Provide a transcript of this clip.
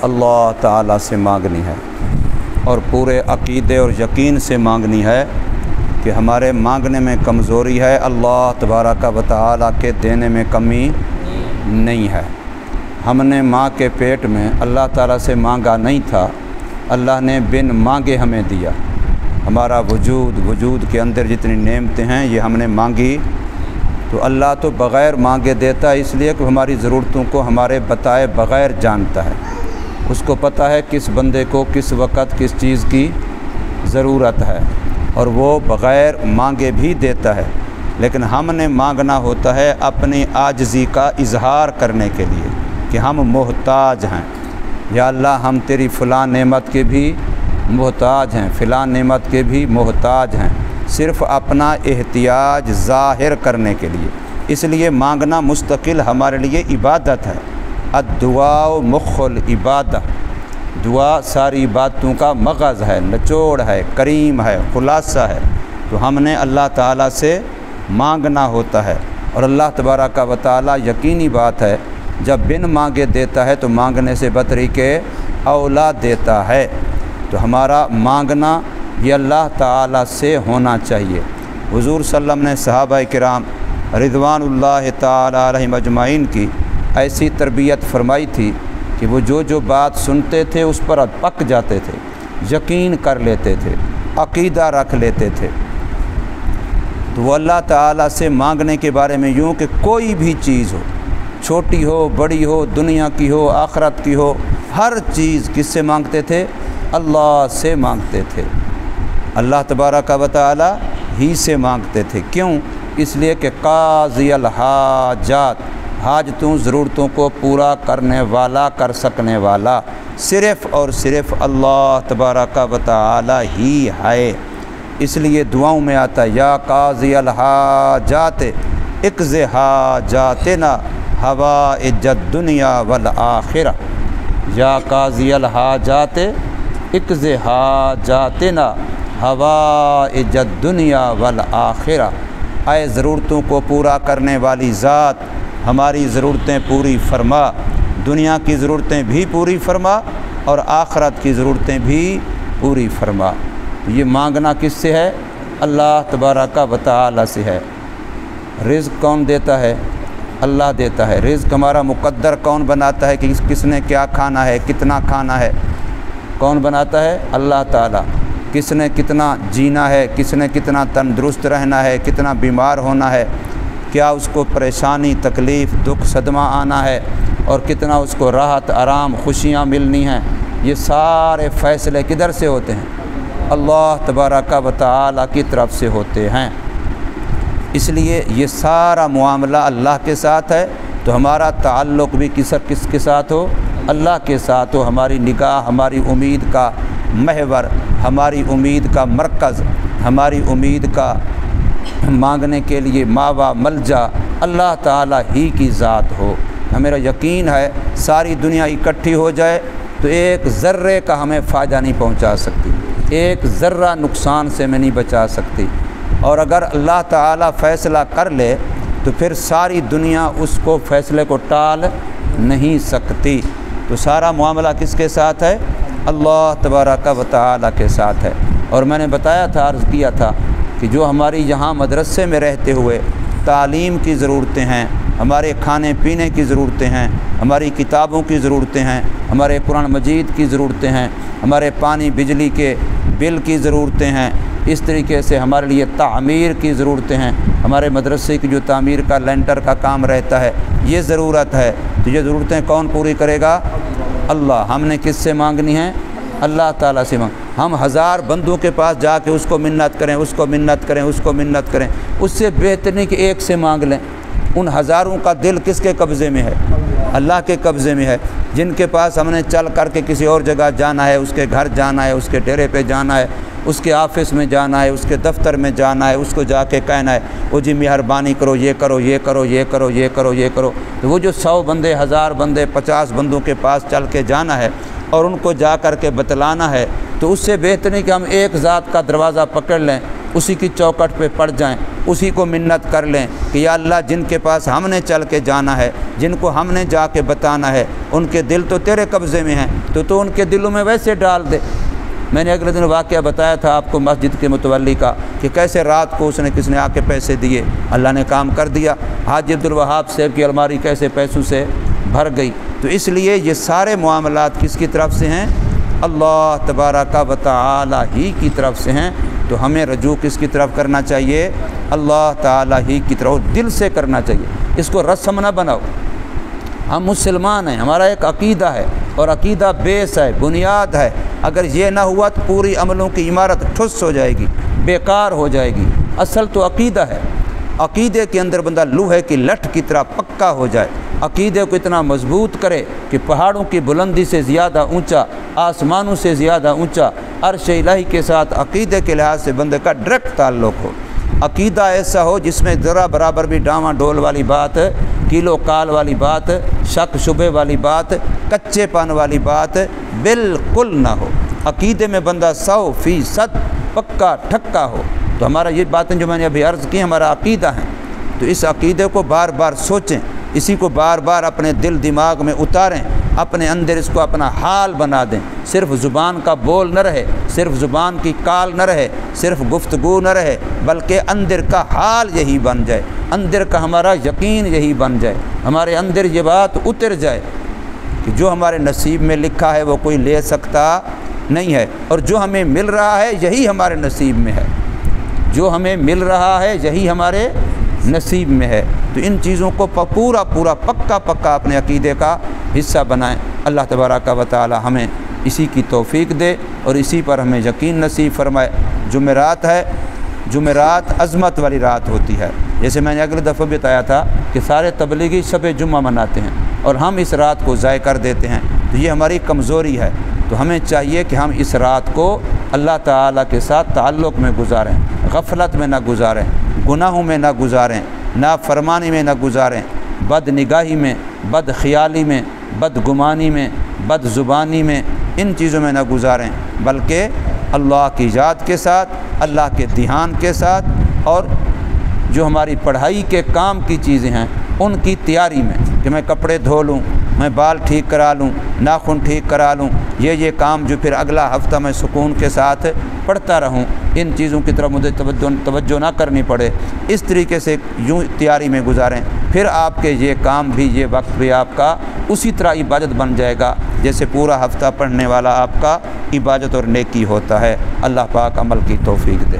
اللہ تعالیٰ سے مانگنی ہے اور پورے عقیدے اور یقین سے مانگنی ہے کہ ہمارے مانگنے میں کمزوری ہے، اللہ تبارک و تعالیٰ کے دینے میں کمی نہیں ہے۔ ہم نے ماں کے پیٹ میں اللہ تعالیٰ سے مانگا نہیں تھا، اللہ نے بن مانگے ہمیں دیا۔ ہمارا وجود کے اندر جتنی نعمتیں ہیں یہ ہم نے مانگی، تو اللہ تو بغیر مانگے دیتا ہے، اس لیے کہ ہماری ضرورتوں کو ہمارے بتائے بغیر جانتا ہے۔ اس کو پتہ ہے کس بندے کو کس وقت کس چیز کی ضرورت ہے، اور وہ بغیر مانگے بھی دیتا ہے۔ لیکن ہم نے مانگنا ہوتا ہے اپنی عاجزی کا اظہار کرنے کے لیے کہ ہم محتاج ہیں، یا اللہ ہم تیری فلاں نعمت کے بھی محتاج ہیں، فلاں نعمت کے بھی محتاج ہیں، صرف اپنا احتیاج ظاہر کرنے کے لیے۔ اس لیے مانگنا مستقل ہمارے لیے عبادت ہے۔ الدعاء مخ العبادہ، دعا ساری عبادتوں کا مغز ہے، نچوڑ ہے، کریم ہے، خلاصہ ہے۔ تو ہم نے اللہ تعالیٰ سے مانگنا ہوتا ہے، اور اللہ تبارک و تعالیٰ یقینی بات ہے جب بن مانگے دیتا ہے تو مانگنے سے بطری کے اولا دیتا ہے۔ تو ہمارا مانگنا یہ اللہ تعالیٰ سے ہونا چاہیے۔ حضور صلی اللہ علیہ وسلم نے صحابہ کرام رضوان اللہ تعالیٰ علیہم اجمعین کی ایسی تربیت فرمائی تھی کہ وہ جو بات سنتے تھے اس پر پک جاتے تھے، یقین کر لیتے تھے، عقیدہ رکھ لیتے تھے۔ تو وہ اللہ تعالیٰ سے مانگنے کے بارے میں یوں کہ کوئی بھی چیز ہو، چھوٹی ہو بڑی ہو، دنیا کی ہو آخرت کی ہو، ہر چیز کس سے مانگتے تھے؟ اللہ سے مانگتے تھے، اللہ تبارک و تعالیٰ ہی سے مانگتے تھے۔ کیوں؟ اس لیے کہ قاضی الحاجات، حاجتوں ضرورتوں کو پورا کرنے والا، کر سکنے والا صرف اور صرف اللہ تبارک و تعالیٰ ہی ہے۔ اس لیے دعاؤں میں آتا ہے یا قاضی الحاجات اقض حاجاتنا حوائج الدنیا والآخرہ، یا قاضی الحاجات اقض حاجاتنا حوائج الدنیا والآخرہ، اے ضرورتوں کو پورا کرنے والی ذات ہماری ضرورتیں پوری فرما، دنیا کی ضرورتیں بھی پوری فرما اور آخرت کی ضرورتیں بھی پوری فرما۔ یہ مانگنا کس سے ہے؟ اللہ تبارک و تعالیٰ سے ہے۔ رزق کون دیتا ہے؟ اللہ دیتا ہے۔ رزق ہمارا مقدر کون بناتا ہے کہ کس نے کیا کھانا ہے، کتنا کھانا ہے؟ کون بناتا ہے؟ اللہ تعالیٰ۔ کس نے کتنا جینا ہے، کس نے کتنا تندرست رہنا ہے، کتنا بیمار ہونا ہے، کیا اس کو پریشانی تکلیف دکھ صدمہ آنا ہے، اور کتنا اس کو راحت آرام خوشیاں ملنی ہیں، یہ سارے فیصلے کدھر سے ہوتے ہیں؟ اللہ تبارک و تعالیٰ کی طرف سے ہوتے ہیں۔ اس لیے یہ سارا معاملہ اللہ کے ساتھ ہے، تو ہمارا تعلق بھی کس کے ساتھ ہو؟ اللہ کے ساتھ ہو۔ ہماری نگاہ ہماری امید کا محور، ہماری امید کا مرکز، ہماری امید کا مانگنے کے لیے ماوا ملجا اللہ تعالیٰ ہی کی ذات ہو۔ ہمیرا یقین ہے ساری دنیا اکٹھی ہو جائے تو ایک ذرے کا ہمیں فائدہ نہیں پہنچا سکتی، ایک ذرہ نقصان سے میں نہیں بچا سکتی، اور اگر اللہ تعالیٰ فیصلہ کر لے تو پھر ساری دنیا اس کو فیصلے کو ٹال نہیں سکتی۔ تو سارا معاملہ کس کے ساتھ ہے؟ اللہ تبارک و تعالیٰ کے ساتھ ہے۔ اور میں نے بتایا تھا، عرض کیا تھا کہ جو ہماری یہاں مدرسے میں رہتے ہوئے تعلیم کی ضرورتیں ہیں، ہمارے کھانے پینے کی ضرورتیں ہیں، ہماری کتابوں کی ضرورتیں ہیں، ہمارے قرآن مجید کی ضرورتیں ہیں، ہمارے پانی بجلی کے بل کی ضرورتیں ہیں، اس طریقے سے ہمارے لیے تعمیر کی ضرورتیں ہیں، ہمارے مدرسے کی جو تعمیر کا لینٹر کا کام رہتا ہے یہ ضرورت ہے۔ تو یہ ضرورتیں کون پوری کرے گا؟ اللہ۔ ہم نے کس سے مانگنی ہے؟ اللہ تعالیٰ سے مانگ۔ ہم ہزار بندوں کے پاس جا کے اس کو منت کریں، اس کو منت کریں، اس کو منت کریں، اس سے بہتر نہیں کہ ایک سے مانگ لیں۔ ان ہزاروں کا دل کس کے قبضے میں ہے؟ اللہ کے قبضے میں ہے۔ جن کے پاس ہم نے چل کر کے کسی اور جگہ جانا ہے، اس کے گھر جانا ہے، اس کے ڈیرے پہ جانا ہے، اس کے آفس میں جانا ہے، اس کے دفتر میں جانا ہے، اس کو جا کے کہنا ہے وہ جی مہربانی کرو، یہ کرو، یہ کرو، یہ کرو، یہ کرو، یہ کرو، تو وہ جو 100 بندے 1000 بندے 50 بندوں کے پاس چل کے جانا ہے اور ان کو جا کر کے بتلانا ہے، تو اس سے بہتر نہیں کہ ہم ایک ذات کا دروازہ پکڑ لیں، اسی کی چوکٹ پہ پڑ جائیں، اسی کو منت کر لیں کہ یا اللہ جن کے پاس ہم نے چل کے جانا ہے، جن کو ہم نے جا کے بتانا ہے، ان کے دل تو تیرے قبضے میں ہیں، تو ان کے دلوں میں ویسے ڈال دے۔ میں نے اگلے دن واقعہ بتایا تھا آپ کو مسجد کے متولی کا کہ کیسے رات کو کس نے آ کے پیسے دیے، اللہ نے کام کر دیا۔ حاجی عبدالوہاب صاحب کی الماری کیسے پیسوں سے بھر گئی۔ تو اس لیے یہ سارے معاملات کس کی طرف سے ہیں؟ اللہ تبارک و تعالی ہی کی طرف سے ہیں۔ تو ہمیں رجوع کس کی طرف کرنا چاہیے؟ اللہ تعالی ہی کی طرف، دل سے کرنا چاہیے، اس کو رسم نہ بناؤ۔ ہم مسلمان ہیں، ہمارا ایک عقیدہ ہے، اور عقیدہ بیس ہے، بنیاد ہے۔ اگر یہ نہ ہوا تو پوری عملوں کی عمارت ٹھس ہو جائے گی، بیکار ہو جائے گی۔ اصل تو عقیدہ ہے، عقیدے کے اندر بندہ لوہے کی لٹھ کی طرح پکا ہو جائے، عقیدے کو اتنا مضبوط کرے کہ پہاڑوں کی بلندی سے زیادہ اونچا، آسمانوں سے زیادہ اونچا عرش الہی کے ساتھ عقیدے کے لحاظ سے بندے کا ڈائریکٹ تعلق ہو۔ عقیدہ ایسا ہو جس میں ذرا برابر بھی ڈاواں ڈول والی بات، کیلو کال والی بات، شک شبے والی بات، کچے پن والی بات بالکل نہ ہو۔ عقیدے میں بندہ 100% پکا ٹھکا ہو۔ تو ہمارا یہ باتیں جو میں نے ابھی عرض کی ہمارا عقیدہ ہیں، تو اس عقیدے کو بار بار سوچیں، اسی کو بار بار اپنے دل دماغ میں اتاریں، اپنے اندر اس کو اپنا حال بنا دیں۔ صرف زبان کا بول نہ رہے، صرف زبان کی کال نہ رہے، صرف گفتگو نہ رہے، بلکہ اندر کا حال یہی بن جائے، اندر کا ہمارا یقین یہی بن جائے، ہمارے اندر یہ بات اتر جائے کہ جو ہمارے نصیب میں لکھا ہے وہ کوئی لے سکتا نہیں ہے، اور جو ہمیں مل رہا ہے یہی ہمارے نصیب میں ہے، جو ہمیں مل رہا ہے یہی ہمارے نصیب میں ہے۔ تو ان چیزوں کو پورا پکا اپنے عقیدے کا حصہ بنائیں۔ اللہ تبارک و تعالی ہمیں اسی کی توفیق دے اور اسی پر ہمیں یقین نصیب فرمائے۔ جمعرات ہے، جمعرات عظمت والی رات ہوتی ہے، جیسے میں نے اگلے دفعہ بھی بتایا تھا کہ سارے تبلیغی شب جمعہ مناتے ہیں اور ہم اس رات کو ضائع کر دیتے ہیں، تو یہ ہماری کمزوری ہے۔ تو ہمیں چاہیے کہ ہم اس رات کو اللہ تعالیٰ کے ساتھ تعلق میں گزاریں، غفلت میں نہ گزاریں، گناہوں میں نہ گزاریں، نافرمانی میں نہ گزاریں، بد نگاہی میں، بد خیالی میں، بد گمانی میں، بد زبانی میں، ان چیزوں میں نہ گزاریں، بلکہ اللہ کی یاد کے ساتھ، اللہ کے دھیان کے ساتھ، اور جو ہماری پڑھائی کے کام کی چیزیں ہیں ان کی تیاری میں، کہ میں کپڑے دھو لوں، میں بال ٹھیک کرا لوں، ناخن ٹھیک کرا لوں، یہ کام جو پھر اگلا ہفتہ میں سکون کے ساتھ پڑھتا رہوں، ان چیزوں کی طرف مجھے توجہ نہ کرنی پڑے، اس طریقے سے یوں تیاری میں گزاریں، پھر آپ کے یہ کام بھی، یہ وقت بھی آپ کا اسی طرح عبادت بن جائے گا جیسے پورا ہفتہ پڑھنے والا آپ کا عبادت اور نیکی ہوتا ہے۔ اللہ پاک عمل کی توفیق دے۔